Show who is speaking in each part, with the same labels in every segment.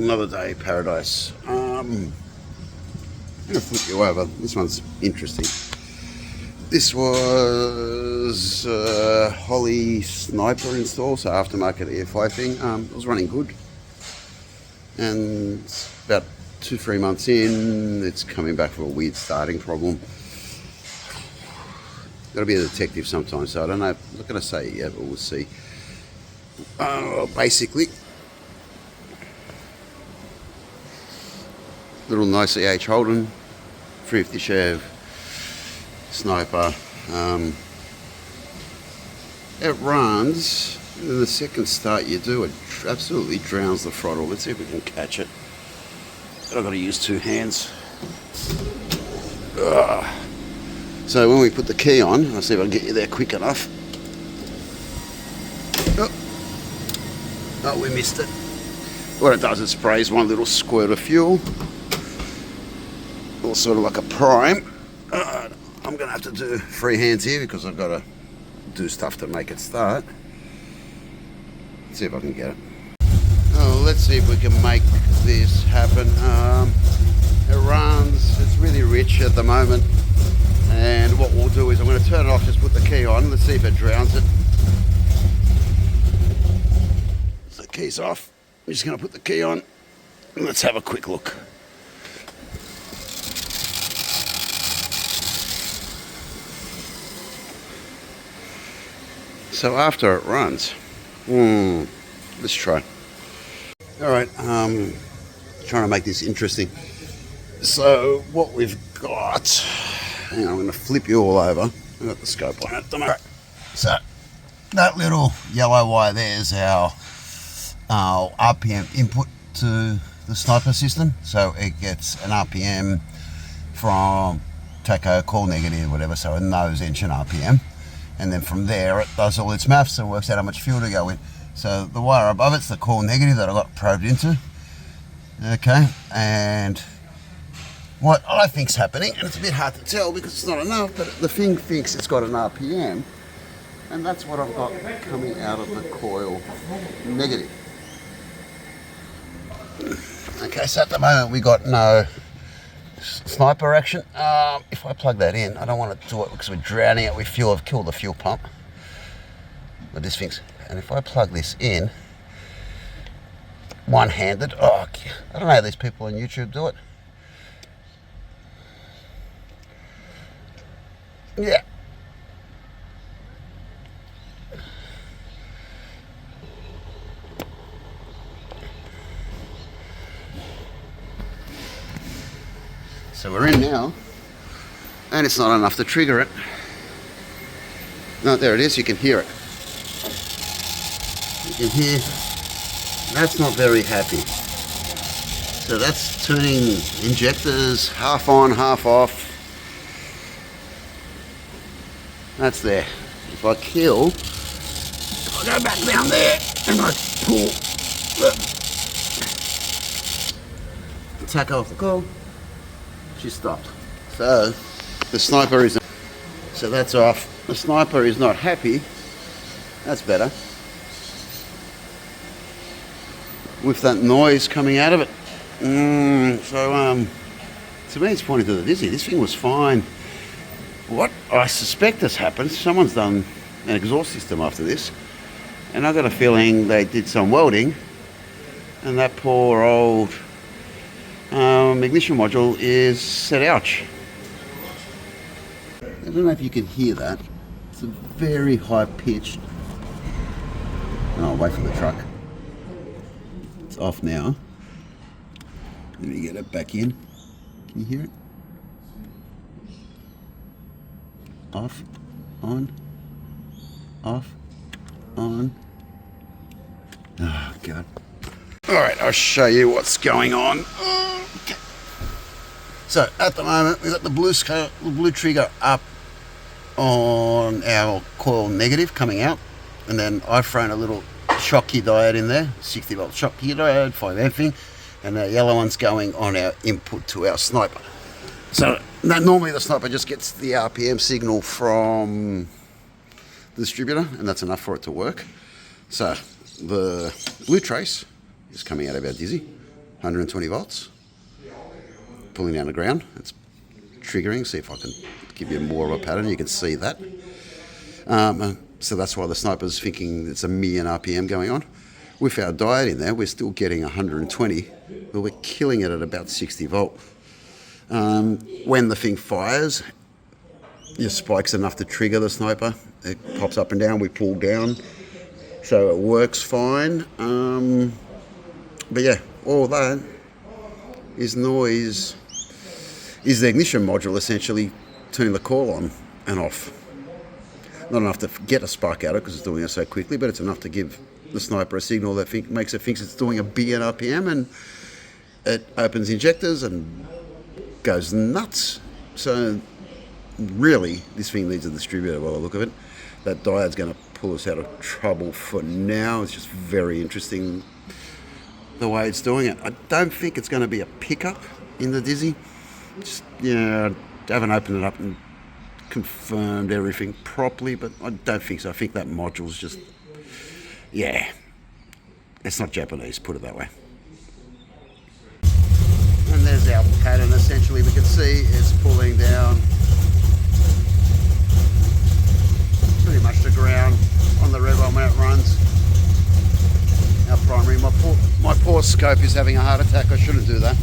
Speaker 1: another day paradise. I'm going to flip you over. This one's interesting. This was Holley sniper install, so aftermarket airfly thing. It was running good, and about 2-3 months in, it's coming back from a weird starting problem. Got to be a detective sometimes, so I don't know. I'm not going to say it yet, but we'll see. Basically, little nice EH Holden, 350 Chev sniper. It runs, and the second start you do, it absolutely drowns the throttle. Let's see if we can catch it. But I've got to use 2 hands. So when we put the key on, I'll see if I can get you there quick enough. Oh, we missed it. What it does, it sprays one little squirt of fuel. Or sort of like a prime. I'm going to have to do 3 hands here because I've got to do stuff to make it start. Let's see if I can get it. Oh, let's see if we can make this happen. It runs, it's really rich at the moment. And what we'll do is I'm going to turn it off, just put the key on. Let's see if it drowns it. So the key's off. I'm just going to put the key on. And let's have a quick look. So after it runs, let's try. All right, trying to make this interesting. So what we've got, hang on, I'm going to flip you all over. I've got the scope on it. All right. So that little yellow wire there is our RPM input to the sniper system. So it gets an RPM from taco, call negative, whatever. So it knows engine RPM. And then from there it does all its maths and works out how much fuel to go in. So the wire above it's the call negative that I got probed into. Okay, and what I think's happening, and it's a bit hard to tell because it's not enough, but the thing thinks it's got an RPM, and that's what I've got coming out of the coil negative. Okay, so at the moment we got no sniper action. If I plug that in, I don't want to do it because we're drowning it with fuel. I've killed the fuel pump. But this thing's, and if I plug this in one-handed, I don't know how these people on YouTube do it. Yeah. So we're in now, and it's not enough to trigger it. No, there it is, you can hear it. You can hear, that's not very happy. So that's turning injectors half on, half off. That's there. If I kill, I go back down there and I pull the taco off the coil. She stopped. So the sniper is, so that's off. The sniper is not happy. That's better. With that noise coming out of it. So to me it's pointing to the dizzy. This thing was fine. What I suspect has happened, someone's done an exhaust system after this, and I've got a feeling they did some welding, and that poor old ignition module is set ouch. I don't know if you can hear that. It's a very high pitched. Oh, I'll wait for the truck. It's off now. Let me get it back in. Can you hear it? Off, on, off, on. Oh, God. All right, I'll show you what's going on. Okay. So at the moment, we've got the blue trigger up on our coil negative coming out, and then I've thrown a little Schottky diode in there, 60 volt Schottky diode, 5 amping, and the yellow one's going on our input to our sniper. So normally the sniper just gets the RPM signal from the distributor, and that's enough for it to work. So the blue trace is coming out of our dizzy. 120 volts, pulling down the ground. It's triggering. See if I can give you more of a pattern. You can see that. So that's why the sniper's thinking it's 1,000,000 RPM going on. With our diode in there, we're still getting 120, but we're killing it at about 60 volt. When the thing fires, your spike's enough to trigger the sniper. It pops up and down, we pull down, so it works fine. But yeah, all that is noise, is the ignition module essentially turning the coil on and off. Not enough to get a spark out of it because it's doing it so quickly, but it's enough to give the sniper a signal that makes it think it's doing 1,000,000,000 RPM, and it opens injectors and goes nuts. So really, this thing needs a distributor by the look of it. That diode's going to pull us out of trouble for now. It's just very interesting the way it's doing it. I don't think it's going to be a pickup in the Dizzy. Just, I haven't opened it up and confirmed everything properly, but I don't think so. I think that module's just, it's not Japanese, put it that way. And there's our pattern. Essentially, we can see it's pulling down pretty much the ground on the red one when it runs. Our primary, my poor scope is having a heart attack. I shouldn't do that.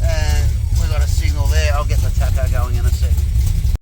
Speaker 1: And we've got a signal there. I'll get the taco going in a sec.